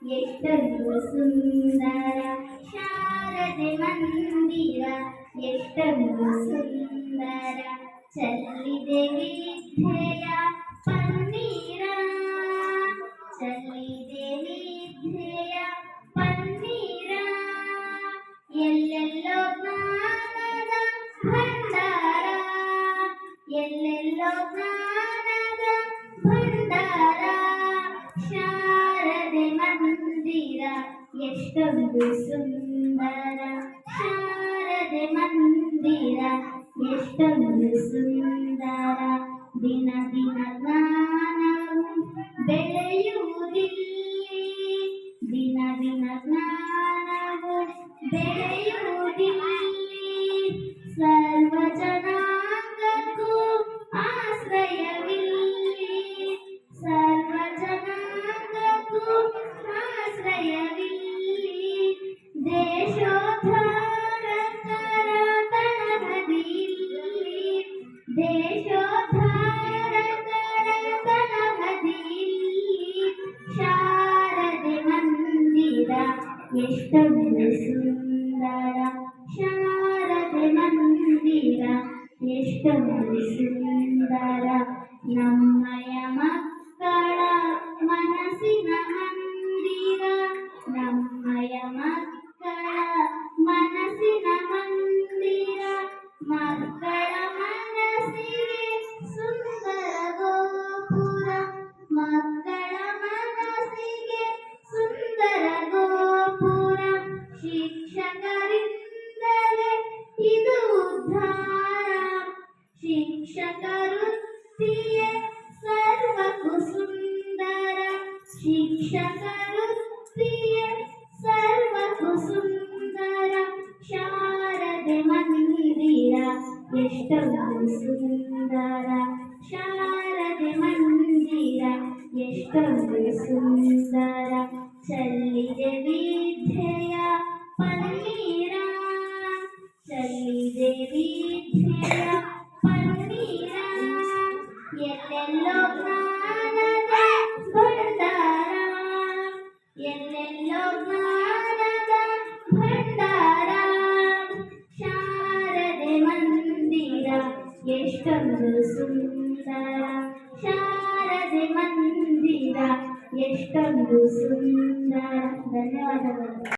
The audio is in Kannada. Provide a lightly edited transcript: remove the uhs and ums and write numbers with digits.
ಎಷ್ಟೊಂದು ಸುಂದರ ಶಾರದೆ ಮಂದಿರ, ಎಷ್ಟೊಂದು ಸುಂದರ ಚೆಲ್ಲಿದೆ ವಿದ್ಯೆಯ ಪನ್ನೀರ, ಚೆಲ್ಲಿದೆ ವಿದ್ಯೆಯ ಪನ್ನೀರ. ಎಲ್ಲೆಲ್ಲೋ ಜ್ಞಾನದ ಭಂಡಾರ, ಎಲ್ಲೆಲ್ಲೋ ಜ್ಞಾನದ ಭಂಡಾರ. ಶಾರದೆ ಮಂದಿರ ಎಷ್ಟೊಂದು ಸುಂದರ, ಶಾರದೆ ಮಂದಿರ ಎಷ್ಟೊಂದು ಸುಂದರ. ದಿನ ದಿನ ಜ್ಞಾನವು ಬೆಳೆಯುವುದಿಲ್ಲಿ, ದಿನ ದಿನ ಜ್ಞಾನವು ಬೆಳೆಯುವುದಿಲ್ಲಿ. ಸರ್ವ ಜನಾಂಗಕ್ಕೂ ಆಶ್ರಯವಿಲ್ಲಿ, ಸರ್ವ ಜನಾಂಗಕ್ಕೂ ಆಶ್ರಯವಿಲ್ಲಿ. ದೇಶೋದ್ಧಾರಕರ ತಳಹದಿಯಲ್ಲಿ, ದೇಶೋದ್ಧಾರಕರ ತಳಹದಿಯಲ್ಲಿ. ಶಾರದೆ ಮಂದಿರ ಎಷ್ಟೊಂದು ಸುಂದರ, ಶಾರದೆ ಮಂದಿರ ಎಷ್ಟೊಂದು ಸುಂದರ. ನಮ್ಮಯ ಮಕ್ಕಳ ಮನಸ್ಸಿನ ಮಂದಿರ, ನಮ್ಮಯ ಮಕ್ಕಳ ಮನಸ್ಸಿನ ಮಂದಿರ. ಮಕ್ಕಳ ಮನಸ್ಸಿಗೆ ಸುಂದರ ಗೋಪುರ, ಮಕ್ಕಳ ಮನಸ್ಸಿಗೆ ಸುಂದರ ಗೋಪುರ. ಶಿಕ್ಷಕರಿಂದಲೇ ಇದು ಉದ್ಧಾರ, ಶಿಕ್ಷಕ ವೃತ್ತಿಯೇ ಸರ್ವಕ್ಕೂ ಸುಂದರ, ಶಿಕ್ಷಕ ವೃತ್ತಿಯೇ ಸರ್ವಕ್ಕೂ ಸುಂದರ. ಶಾರದೆ ಮಂದಿರ ಎಷ್ಟೊಂದು ಸುಂದರ, ಶಾರದೆ ಮಂದಿರ ಎಷ್ಟೊಂದು ಸುಂದರ. ಚೆಲ್ಲಿದೆ ವಿದ್ಯೆಯ ಪನ್ನೀರ, ಚೆಲ್ಲಿದೆ ವಿದ್ಯೆಯ ಪನ್ನೀರ. ಎಲ್ಲೆಲ್ಲೋ ಜ್ಞಾನದ ಭಂಡಾರ, ಎಲ್ಲೆಲ್ಲೋ ಜ್ಞಾನದ ಭಂಡಾರ. ಶಾರದೆ ಮಂದಿರ ಎಷ್ಟೊಂದು ಸುಂದರ, ಶಾರದೆ ಮಂದಿರ ಎಷ್ಟೊಂದು ಸುಂದರ. ಧನ್ಯವಾದಗಳು.